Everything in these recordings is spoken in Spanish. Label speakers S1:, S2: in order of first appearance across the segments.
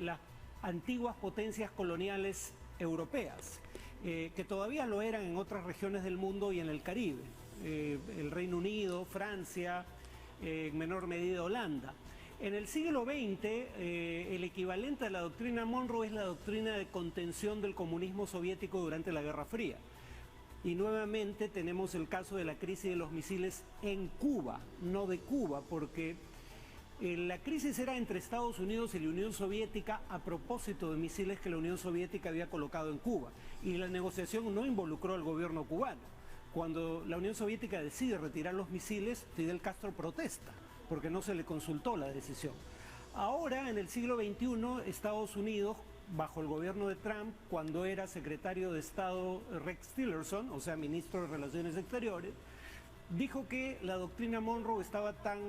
S1: las antiguas potencias coloniales europeas, que todavía lo eran en otras regiones del mundo y en el Caribe, el Reino Unido, Francia, en menor medida Holanda. En el siglo XX, el equivalente a la doctrina Monroe es la doctrina de contención del comunismo soviético durante la Guerra Fría. Y nuevamente tenemos el caso de la crisis de los misiles en Cuba, no de Cuba, porque la crisis era entre Estados Unidos y la Unión Soviética a propósito de misiles que la Unión Soviética había colocado en Cuba. Y la negociación no involucró al gobierno cubano. Cuando la Unión Soviética decide retirar los misiles, Fidel Castro protesta, porque no se le consultó la decisión. Ahora, en el siglo XXI, Estados Unidos, bajo el gobierno de Trump, cuando era secretario de Estado Rex Tillerson, o sea, ministro de Relaciones Exteriores, dijo que la doctrina Monroe estaba tan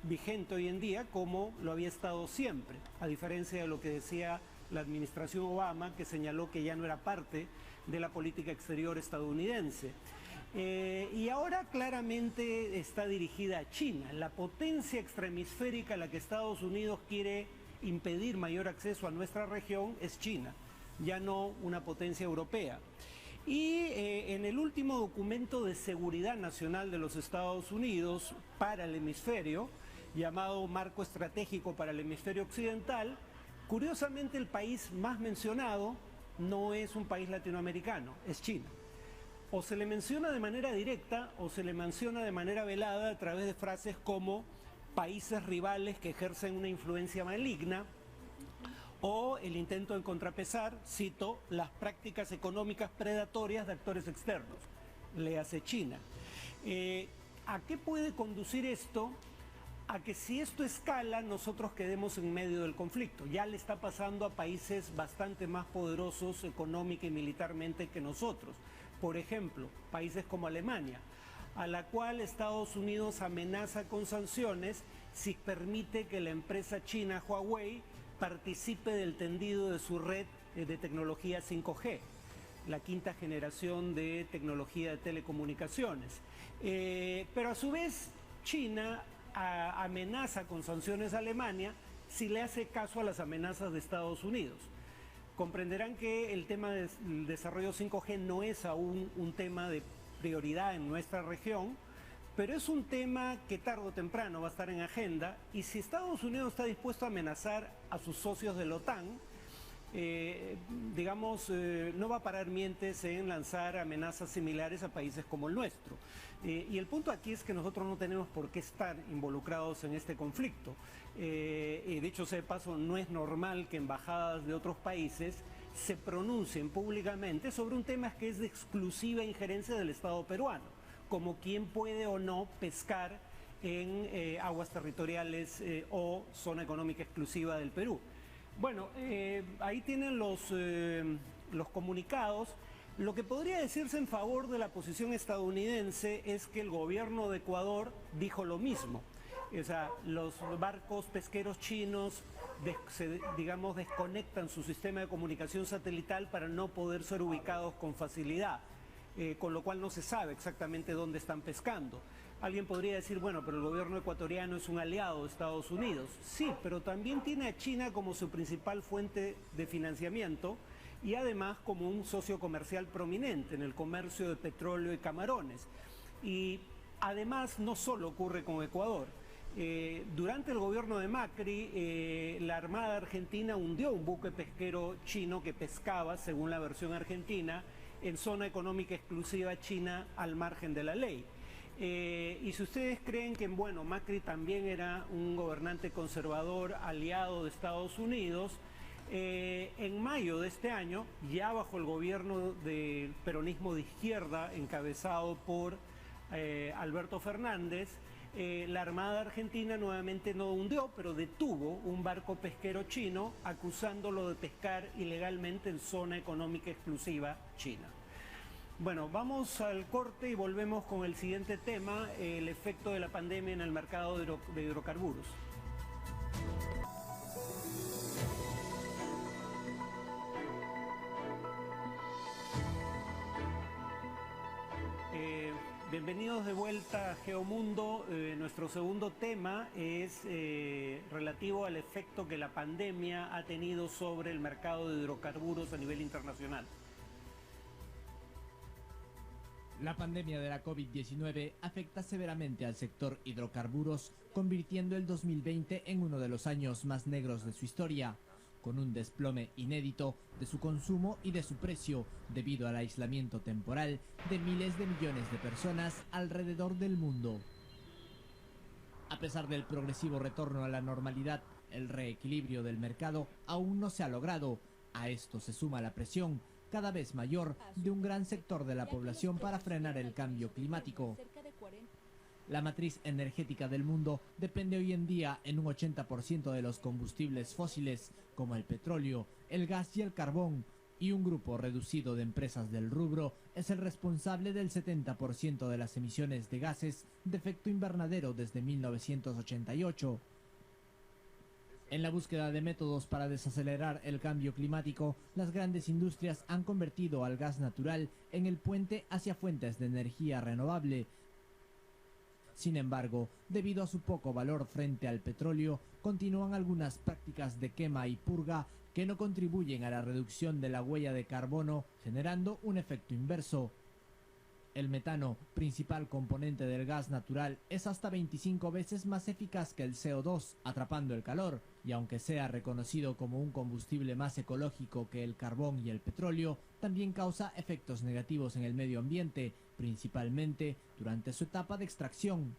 S1: vigente hoy en día como lo había estado siempre, a diferencia de lo que decía la administración Obama, que señaló que ya no era parte de la política exterior estadounidense. Y ahora claramente está dirigida a China, la potencia extrahemisférica a la que Estados Unidos quiere impedir mayor acceso a nuestra región es China, ya no una potencia europea. Y en el último documento de seguridad nacional de los Estados Unidos para el hemisferio, llamado Marco Estratégico para el Hemisferio Occidental, curiosamente el país más mencionado no es un país latinoamericano, es China. O se le menciona de manera directa o se le menciona de manera velada a través de frases como países rivales que ejercen una influencia maligna, o el intento de contrapesar, cito, las prácticas económicas predatorias de actores externos, le hace China. ¿A qué puede conducir esto? A que si esto escala, nosotros quedemos en medio del conflicto. Ya le está pasando a países bastante más poderosos económica y militarmente que nosotros. Por ejemplo, países como Alemania, a la cual Estados Unidos amenaza con sanciones si permite que la empresa china Huawei participe del tendido de su red de tecnología 5G, la quinta generación de tecnología de telecomunicaciones. Pero a su vez, China amenaza con sanciones a Alemania si le hace caso a las amenazas de Estados Unidos. Comprenderán que el tema del desarrollo 5G no es aún un tema de prioridad en nuestra región, pero es un tema que tarde o temprano va a estar en agenda, y si Estados Unidos está dispuesto a amenazar a sus socios de la OTAN, no va a parar mientes en lanzar amenazas similares a países como el nuestro. Y el punto aquí es que nosotros no tenemos por qué estar involucrados en este conflicto. Dicho sea de paso, no es normal que embajadas de otros países se pronuncien públicamente sobre un tema que es de exclusiva injerencia del Estado peruano, como quién puede o no pescar en aguas territoriales o zona económica exclusiva del Perú. Bueno, ahí tienen los comunicados. Lo que podría decirse en favor de la posición estadounidense es que el gobierno de Ecuador dijo lo mismo. O sea, los barcos pesqueros chinos, desconectan su sistema de comunicación satelital para no poder ser ubicados con facilidad. Con lo cual no se sabe exactamente dónde están pescando. Alguien podría decir, bueno, pero el gobierno ecuatoriano es un aliado de Estados Unidos. Sí, pero también tiene a China como su principal fuente de financiamiento y además como un socio comercial prominente en el comercio de petróleo y camarones. Y además no solo ocurre con Ecuador. Durante el gobierno de Macri, la Armada Argentina hundió un buque pesquero chino que pescaba, según la versión argentina, en zona económica exclusiva china al margen de la ley. Y si ustedes creen que, bueno, Macri también era un gobernante conservador aliado de Estados Unidos, en mayo de este año, ya bajo el gobierno del peronismo de izquierda encabezado por Alberto Fernández, la Armada Argentina nuevamente no hundió, pero detuvo un barco pesquero chino acusándolo de pescar ilegalmente en zona económica exclusiva china. Bueno, vamos al corte y volvemos con el siguiente tema, el efecto de la pandemia en el mercado de hidrocarburos. Bienvenidos de vuelta a Geomundo. Nuestro segundo tema es relativo al efecto que la pandemia ha tenido sobre el mercado de hidrocarburos a nivel internacional.
S2: La pandemia de la COVID-19 afecta severamente al sector hidrocarburos, convirtiendo el 2020 en uno de los años más negros de su historia, con un desplome inédito de su consumo y de su precio debido al aislamiento temporal de miles de millones de personas alrededor del mundo. A pesar del progresivo retorno a la normalidad, el reequilibrio del mercado aún no se ha logrado. A esto se suma la presión cada vez mayor de un gran sector de la población para frenar el cambio climático. La matriz energética del mundo depende hoy en día en un 80% de los combustibles fósiles, como el petróleo, el gas y el carbón, y un grupo reducido de empresas del rubro es el responsable del 70% de las emisiones de gases de efecto invernadero desde 1988. En la búsqueda de métodos para desacelerar el cambio climático, las grandes industrias han convertido al gas natural en el puente hacia fuentes de energía renovable. Sin embargo, debido a su poco valor frente al petróleo, continúan algunas prácticas de quema y purga que no contribuyen a la reducción de la huella de carbono, generando un efecto inverso. El metano, principal componente del gas natural, es hasta 25 veces más eficaz que el CO2, atrapando el calor, y aunque sea reconocido como un combustible más ecológico que el carbón y el petróleo, también causa efectos negativos en el medio ambiente, principalmente durante su etapa de extracción.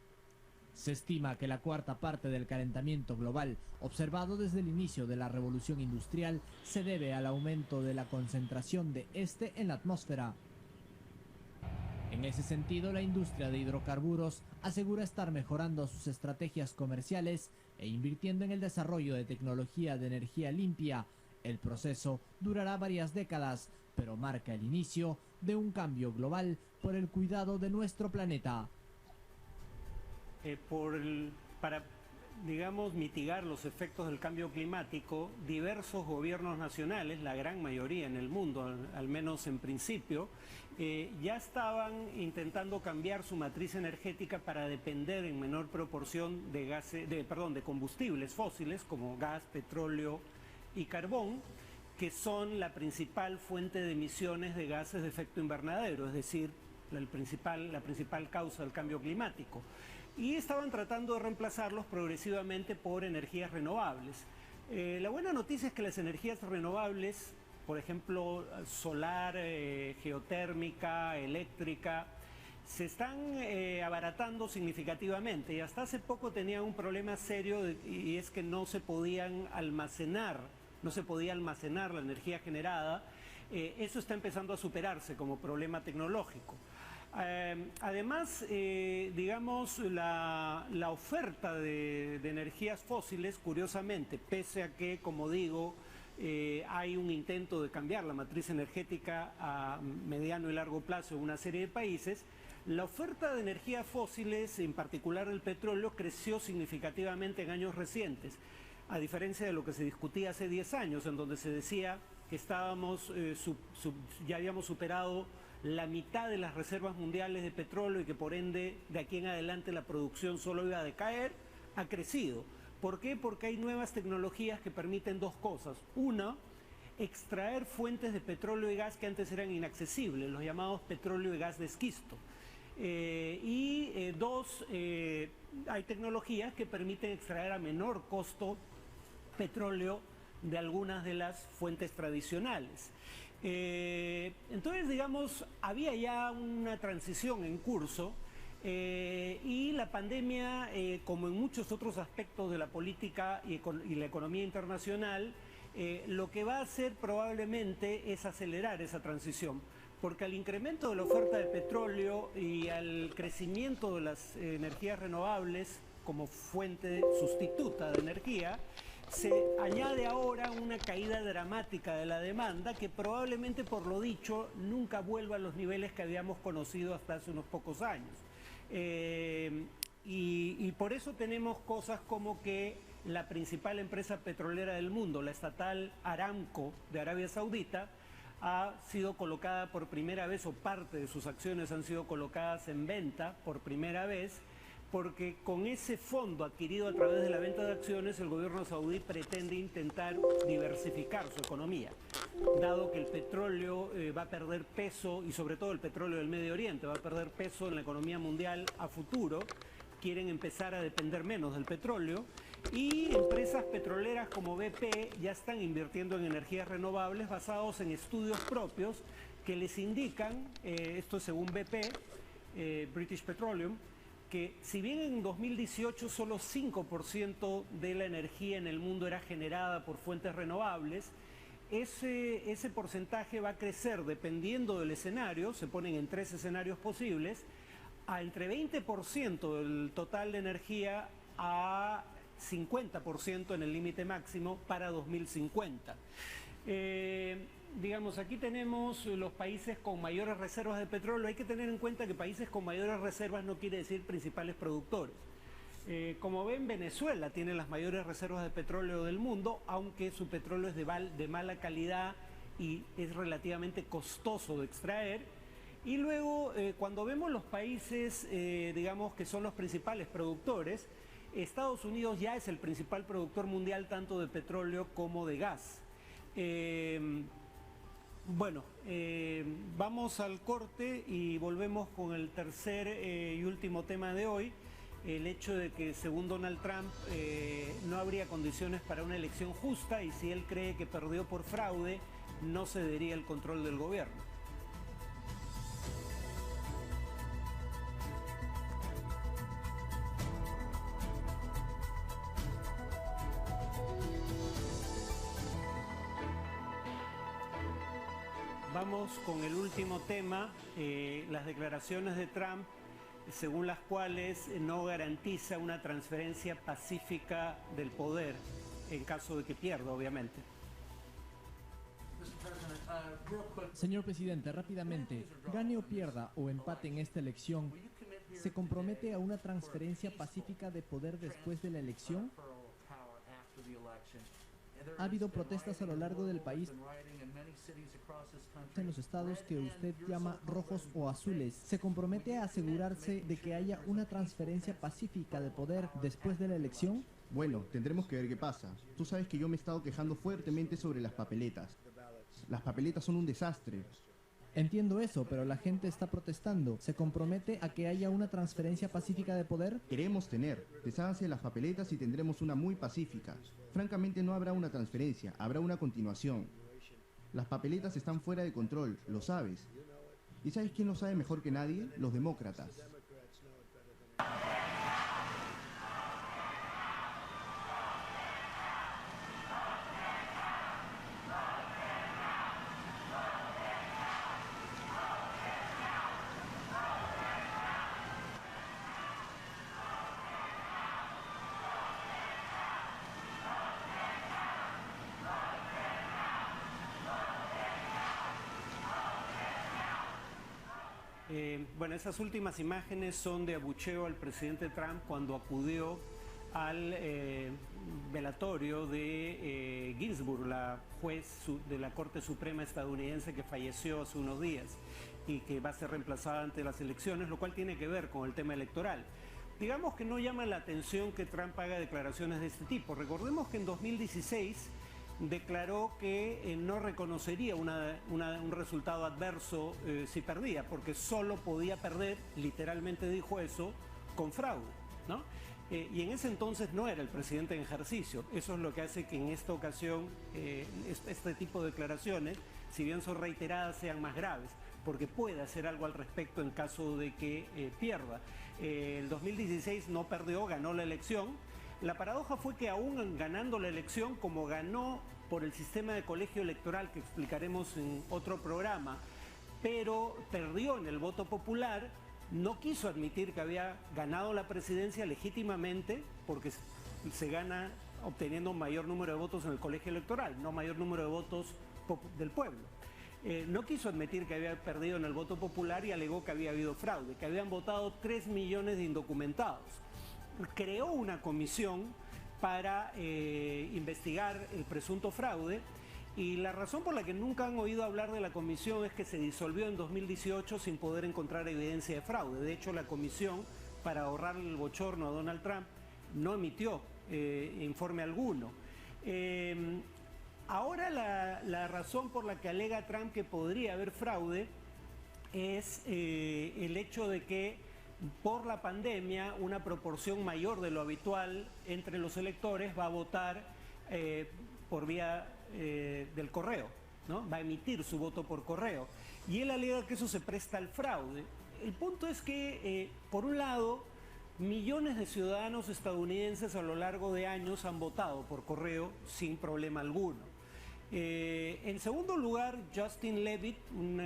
S2: Se estima que la cuarta parte del calentamiento global, observado desde el inicio de la revolución industrial, se debe al aumento de la concentración de este en la atmósfera. En ese sentido, la industria de hidrocarburos asegura estar mejorando sus estrategias comerciales e invirtiendo en el desarrollo de tecnología de energía limpia. El proceso durará varias décadas, pero marca el inicio de un cambio global por el cuidado de nuestro planeta.
S1: Para, digamos, mitigar los efectos del cambio climático, diversos gobiernos nacionales, la gran mayoría en el mundo, al menos en principio, ya estaban intentando cambiar su matriz energética para depender en menor proporción de combustibles fósiles como gas, petróleo y carbón, que son la principal fuente de emisiones de gases de efecto invernadero, es decir, la principal causa del cambio climático. Y estaban tratando de reemplazarlos progresivamente por energías renovables. La buena noticia es que las energías renovables, por ejemplo, solar, geotérmica, eléctrica, se están abaratando significativamente, y hasta hace poco tenían un problema serio y es que no se podía almacenar la energía generada. Eso está empezando a superarse como problema tecnológico. Además, digamos, la oferta de energías fósiles, curiosamente, pese a que, como digo, hay un intento de cambiar la matriz energética a mediano y largo plazo en una serie de países, la oferta de energías fósiles, en particular el petróleo, creció significativamente en años recientes, a diferencia de lo que se discutía hace 10 años, en donde se decía que ya habíamos superado la mitad de las reservas mundiales de petróleo y que por ende de aquí en adelante la producción solo iba a decaer. Ha crecido. ¿Por qué? Porque hay nuevas tecnologías que permiten dos cosas. Una, extraer fuentes de petróleo y gas que antes eran inaccesibles, los llamados petróleo y gas de esquisto. Dos, hay tecnologías que permiten extraer a menor costo petróleo de algunas de las fuentes tradicionales. Entonces, digamos, había ya una transición en curso y la pandemia, como en muchos otros aspectos de la política y la economía internacional, lo que va a hacer probablemente es acelerar esa transición, porque al incremento de la oferta de petróleo y al crecimiento de las energías renovables como fuente sustituta de energía, se añade ahora una caída dramática de la demanda que probablemente, por lo dicho, nunca vuelva a los niveles que habíamos conocido hasta hace unos pocos años. Y por eso tenemos cosas como que la principal empresa petrolera del mundo, la estatal Aramco de Arabia Saudita, ha sido colocada por primera vez, o parte de sus acciones han sido colocadas en venta por primera vez, porque con ese fondo adquirido a través de la venta de acciones, el gobierno saudí pretende intentar diversificar su economía. Dado que el petróleo va a perder peso, y sobre todo el petróleo del Medio Oriente va a perder peso en la economía mundial a futuro, quieren empezar a depender menos del petróleo, y empresas petroleras como BP ya están invirtiendo en energías renovables basados en estudios propios que les indican, esto es según BP, British Petroleum, que si bien en 2018 solo 5% de la energía en el mundo era generada por fuentes renovables, ese porcentaje va a crecer dependiendo del escenario, se ponen en 3 escenarios posibles, a entre 20% del total de energía a 50% en el límite máximo para 2050. Digamos, aquí tenemos los países con mayores reservas de petróleo. Hay que tener en cuenta que países con mayores reservas no quiere decir principales productores. Como ven, Venezuela tiene las mayores reservas de petróleo del mundo, aunque su petróleo es de mala calidad y es relativamente costoso de extraer. Y luego, cuando vemos los países, digamos, que son los principales productores, Estados Unidos ya es el principal productor mundial tanto de petróleo como de gas. Bueno, vamos al corte y volvemos con el tercer y último tema de hoy, el hecho de que según Donald Trump no habría condiciones para una elección justa, y si él cree que perdió por fraude, no cedería el control del gobierno. Vamos con el último tema, las declaraciones de Trump, según las cuales no garantiza una transferencia pacífica del poder en caso de que pierda, obviamente.
S2: Señor presidente, rápidamente, gane o pierda o empate en esta elección, ¿se compromete a una transferencia pacífica de poder después de la elección? Ha habido protestas a lo largo del país en los estados que usted llama rojos o azules. ¿Se compromete a asegurarse de que haya una transferencia pacífica de poder después de la elección?
S3: Bueno, tendremos que ver qué pasa. Tú sabes que yo me he estado quejando fuertemente sobre las papeletas. Las papeletas son un desastre.
S2: Entiendo eso, pero la gente está protestando. ¿Se compromete a que haya una transferencia pacífica de poder?
S3: Queremos tener. Desháganse de las papeletas y tendremos una muy pacífica. Francamente no habrá una transferencia, habrá una continuación. Las papeletas están fuera de control, lo sabes. ¿Y sabes quién lo sabe mejor que nadie? Los demócratas.
S1: Bueno, esas últimas imágenes son de abucheo al presidente Trump cuando acudió al velatorio de Ginsburg, la juez de la Corte Suprema estadounidense que falleció hace unos días y que va a ser reemplazada ante las elecciones, lo cual tiene que ver con el tema electoral. Digamos que no llama la atención que Trump haga declaraciones de este tipo. Recordemos que en 2016 declaró que no reconocería un resultado adverso si perdía, porque solo podía perder, literalmente dijo eso, con fraude, ¿no? Y en ese entonces no era el presidente en ejercicio. Eso es lo que hace que en esta ocasión este tipo de declaraciones, si bien son reiteradas, sean más graves, porque puede hacer algo al respecto en caso de que pierda. El 2016 no perdió, ganó la elección. La paradoja fue que aún ganando la elección, como ganó por el sistema de colegio electoral que explicaremos en otro programa, pero perdió en el voto popular, no quiso admitir que había ganado la presidencia legítimamente, porque se gana obteniendo un mayor número de votos en el colegio electoral, no mayor número de votos del pueblo. No quiso admitir que había perdido en el voto popular y alegó que había habido fraude, que habían votado 3 millones de indocumentados. Creó una comisión para investigar el presunto fraude Y la razón por la que nunca han oído hablar de la comisión es que se disolvió en 2018 sin poder encontrar evidencia de fraude. De hecho, la comisión, para ahorrarle el bochorno a Donald Trump, no emitió informe alguno. Ahora la razón por la que alega Trump que podría haber fraude es el hecho de que por la pandemia una proporción mayor de lo habitual entre los electores va a votar por vía del correo, ¿no? Va a emitir su voto por correo. Y él alega que eso se presta al fraude. El punto es que, por un lado, millones de ciudadanos estadounidenses a lo largo de años han votado por correo sin problema alguno. En segundo lugar, Justin Levitt, un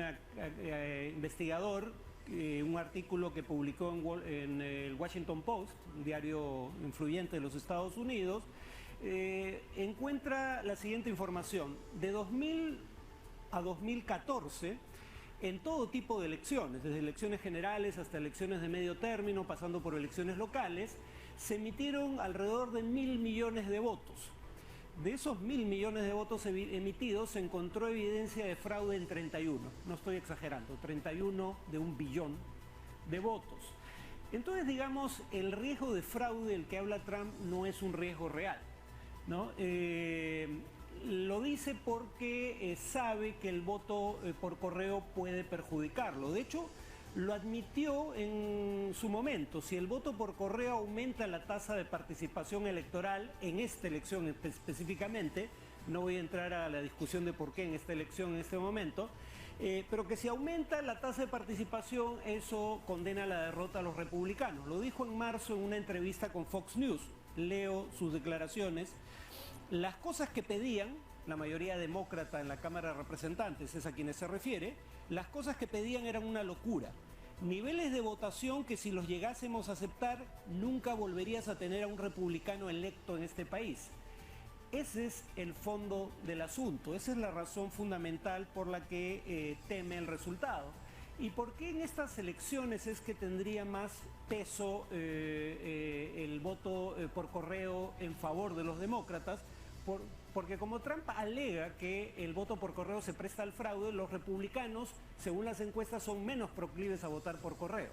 S1: investigador, un artículo que publicó en el Washington Post, un diario influyente de los Estados Unidos, encuentra la siguiente información. De 2000 a 2014, en todo tipo de elecciones, desde elecciones generales hasta elecciones de medio término, pasando por elecciones locales, se emitieron alrededor de 1.000 millones de votos. De esos 1.000 millones de votos emitidos se encontró evidencia de fraude en 31, no estoy exagerando, 31 de 1 billón de votos. Entonces, digamos, el riesgo de fraude del que habla Trump no es un riesgo real, ¿no? Lo dice porque sabe que el voto por correo puede perjudicarlo. De hecho, lo admitió en su momento. Si el voto por correo aumenta la tasa de participación electoral, en esta elección específicamente, no voy a entrar a la discusión de por qué en esta elección en este momento, pero que si aumenta la tasa de participación, eso condena la derrota a los republicanos. Lo dijo en marzo en una entrevista con Fox News. Leo sus declaraciones. Las cosas que pedían, la mayoría demócrata en la Cámara de Representantes, es a quienes se refiere, las cosas que pedían eran una locura. Niveles de votación que si los llegásemos a aceptar, nunca volverías a tener a un republicano electo en este país. Ese es el fondo del asunto, esa es la razón fundamental por la que teme el resultado. ¿Y por qué en estas elecciones es que tendría más peso el voto por correo en favor de los demócratas? Porque como Trump alega que el voto por correo se presta al fraude, los republicanos, según las encuestas, son menos proclives a votar por correo.